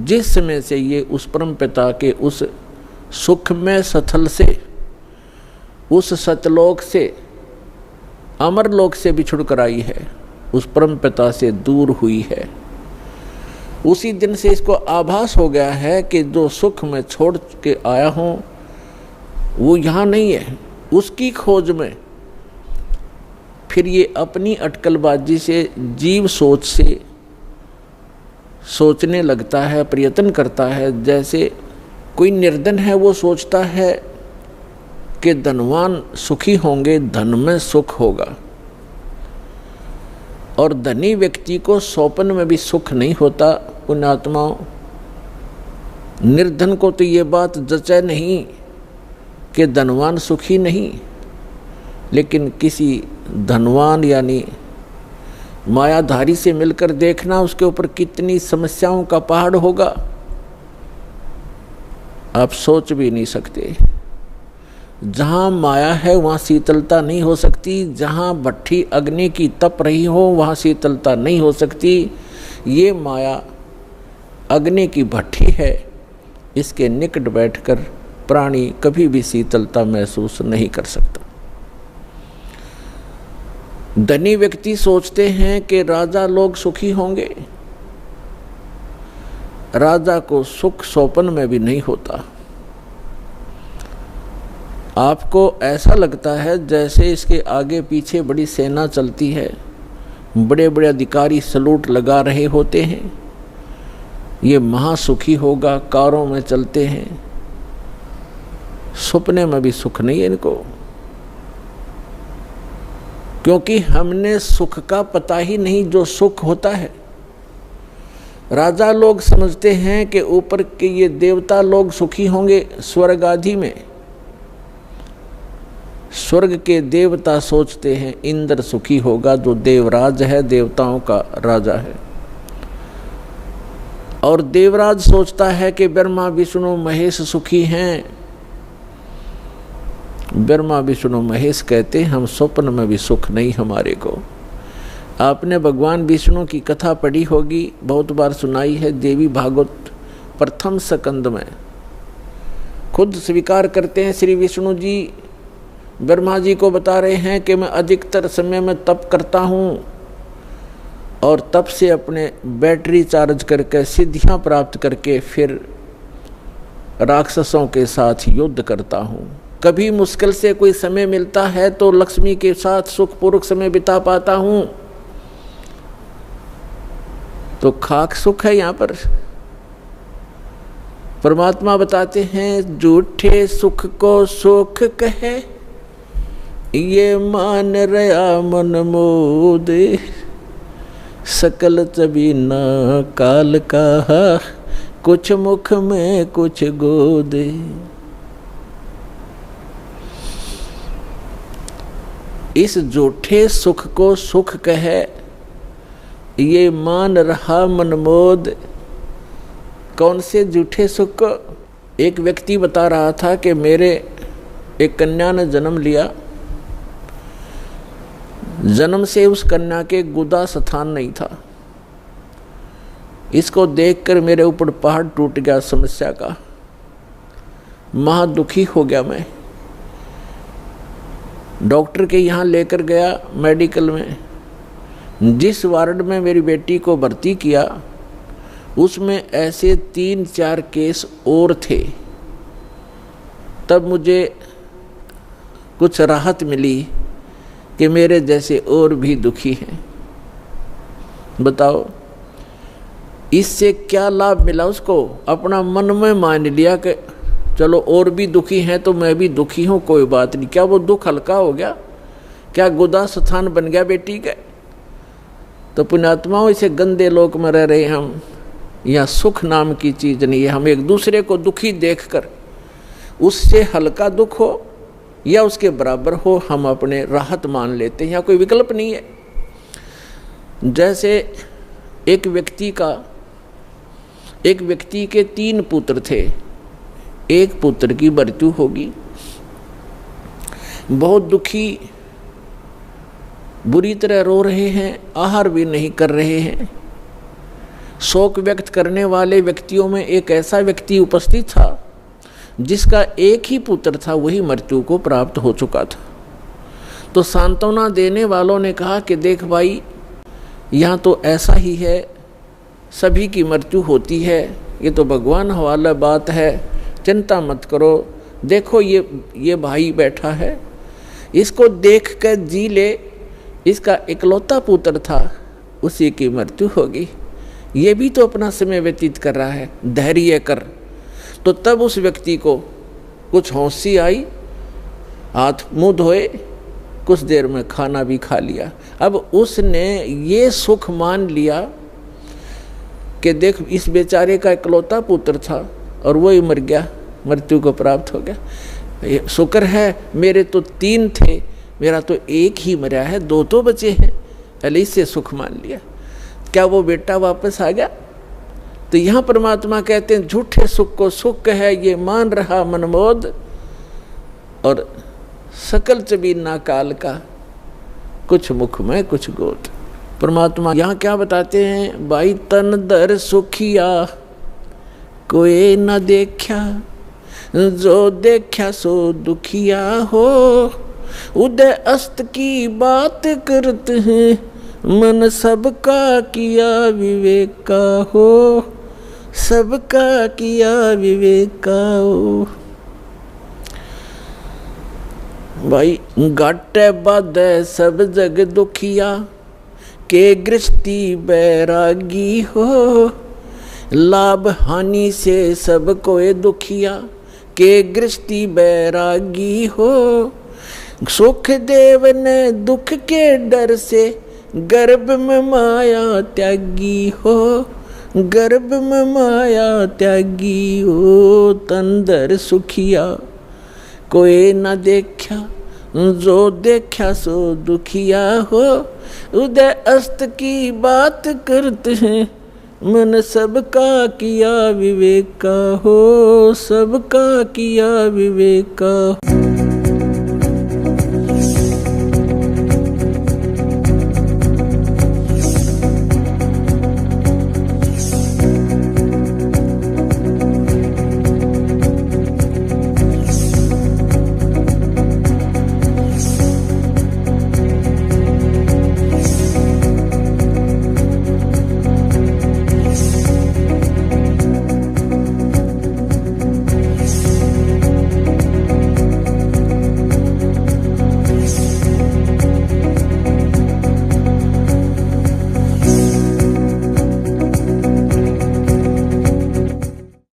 जिस समय से ये उस परम पिता के उस सुखमय स्थल से, उस सतलोक से, अमरलोक से बिछुड़ कर आई है, उस परम पिता से दूर हुई है, उसी दिन से इसको आभास हो गया है कि जो सुख मैं छोड़ के आया हूं वो यहाँ नहीं है। उसकी खोज में फिर ये अपनी अटकलबाजी से, जीव सोच से सोचने लगता है, प्रयत्न करता है। जैसे कोई निर्धन है, वो सोचता है कि धनवान सुखी होंगे, धन में सुख होगा, और धनी व्यक्ति को स्वप्न में भी सुख नहीं होता। पुण्यात्माओं, निर्धन को तो ये बात जचे नहीं कि धनवान सुखी नहीं, लेकिन किसी धनवान यानी मायाधारी से मिलकर देखना उसके ऊपर कितनी समस्याओं का पहाड़ होगा, आप सोच भी नहीं सकते। जहाँ माया है वहाँ शीतलता नहीं हो सकती, जहाँ भट्ठी अग्नि की तप रही हो वहाँ शीतलता नहीं हो सकती। ये माया अग्नि की भट्ठी है, इसके निकट बैठकर प्राणी कभी भी शीतलता महसूस नहीं कर सकता। धनी व्यक्ति सोचते हैं कि राजा लोग सुखी होंगे, राजा को सुख स्वप्न में भी नहीं होता। आपको ऐसा लगता है जैसे इसके आगे पीछे बड़ी सेना चलती है, बड़े बड़े अधिकारी सलूट लगा रहे होते हैं, ये महासुखी होगा, कारों में चलते हैं। सपने में भी सुख नहीं है इनको, क्योंकि हमने सुख का पता ही नहीं जो सुख होता है। राजा लोग समझते हैं कि ऊपर के ये देवता लोग सुखी होंगे स्वर्ग आदि में। स्वर्ग के देवता सोचते हैं इंद्र सुखी होगा, जो देवराज है, देवताओं का राजा है। और देवराज सोचता है कि ब्रह्मा विष्णु महेश सुखी हैं। ब्रह्मा विष्णु महेश कहते हैं हम स्वप्न में भी सुख नहीं हमारे को। आपने भगवान विष्णु की कथा पढ़ी होगी, बहुत बार सुनाई है, देवी भागवत प्रथम स्कंद में। खुद स्वीकार करते हैं श्री विष्णु जी, ब्रह्मा जी को बता रहे हैं कि मैं अधिकतर समय में तप करता हूँ और तप से अपने बैटरी चार्ज करके सिद्धियाँ प्राप्त करके फिर राक्षसों के साथ युद्ध करता हूँ। कभी मुश्किल से कोई समय मिलता है तो लक्ष्मी के साथ सुखपूर्वक समय बिता पाता हूँ। तो खाक सुख है यहाँ पर। परमात्मा बताते हैं झूठे सुख को सुख कहे, ये मान रहा मन मोद, सकल चबीना काल का, कुछ मुख में कुछ गोद। इस झूठे सुख को सुख कहे, ये मान रहा मनमोद। कौन से झूठे सुख को? एक व्यक्ति बता रहा था कि मेरे एक कन्या ने जन्म लिया, जन्म से उस कन्या के गुदा स्थान नहीं था। इसको देखकर मेरे ऊपर पहाड़ टूट गया समस्या का, महा दुखी हो गया मैं। डॉक्टर के यहाँ लेकर गया मेडिकल में। जिस वार्ड में मेरी बेटी को भर्ती किया उसमें ऐसे 3-4 केस और थे। तब मुझे कुछ राहत मिली कि मेरे जैसे और भी दुखी हैं। बताओ इससे क्या लाभ मिला उसको? अपना मन में मान लिया कि चलो और भी दुखी हैं तो मैं भी दुखी हूँ, कोई बात नहीं। क्या वो दुख हल्का हो गया? क्या गुदा स्थान बन गया बेटी का? तो पुण्यात्माओं, इसे गंदे लोक में रह रहे हम, यहाँ सुख नाम की चीज नहीं है। हम एक दूसरे को दुखी देखकर उससे हल्का दुख हो या उसके बराबर हो, हम अपने राहत मान लेते हैं। यहाँ कोई विकल्प नहीं है। जैसे एक व्यक्ति के 3 पुत्र थे, एक पुत्र की मृत्यु होगी, बहुत दुखी, बुरी तरह रो रहे हैं, आहार भी नहीं कर रहे हैं। शोक व्यक्त करने वाले व्यक्तियों में एक ऐसा व्यक्ति उपस्थित था जिसका एक ही पुत्र था, वही मृत्यु को प्राप्त हो चुका था। तो सांत्वना देने वालों ने कहा कि देख भाई, यहाँ तो ऐसा ही है, सभी की मृत्यु होती है, ये तो भगवान हवाला बात है, चिंता मत करो। देखो ये भाई बैठा है, इसको देख कर जी ले, इसका इकलौता पुत्र था, उसी की मृत्यु होगी, ये भी तो अपना समय व्यतीत कर रहा है, धैर्य कर। तो तब उस व्यक्ति को कुछ होशी आई, हाथ मुंह धोए, कुछ देर में खाना भी खा लिया। अब उसने ये सुख मान लिया कि देख, इस बेचारे का इकलौता पुत्र था और वही मर गया, मृत्यु को प्राप्त हो गया। शुक्र है मेरे तो 3 थे, मेरा तो एक ही मरा है, 2 तो बचे हैं, पहले इससे सुख मान लिया। क्या वो बेटा वापस आ गया? तो यहाँ परमात्मा कहते हैं झूठे सुख को सुख है ये मान रहा मनमोद, और सकल चबीना काल का, कुछ मुख में कुछ गोद। परमात्मा यहाँ क्या बताते हैं, भाई तन दर सुखिया कोई न देखा, जो देखा सो दुखिया हो, उदय अस्त की बात करते हैं, मन सबका किया विवेक का हो, सबका किया विवेक का हो। भाई घट बद सब जग दुखिया, के गृष्टि बैरागी हो, लाभ हानि से सब कोई दुखिया, के गृष्टि बैरागी हो, सुख देव ने दुख के डर से, गर्भ में माया त्यागी हो, गर्भ में माया त्यागी हो, तंदर सुखिया कोई न देखा, जो देखा सो दुखिया हो, उदय अस्त की बात करते हैं, मन सबका किया विवेक का हो, सबका किया विवेक का।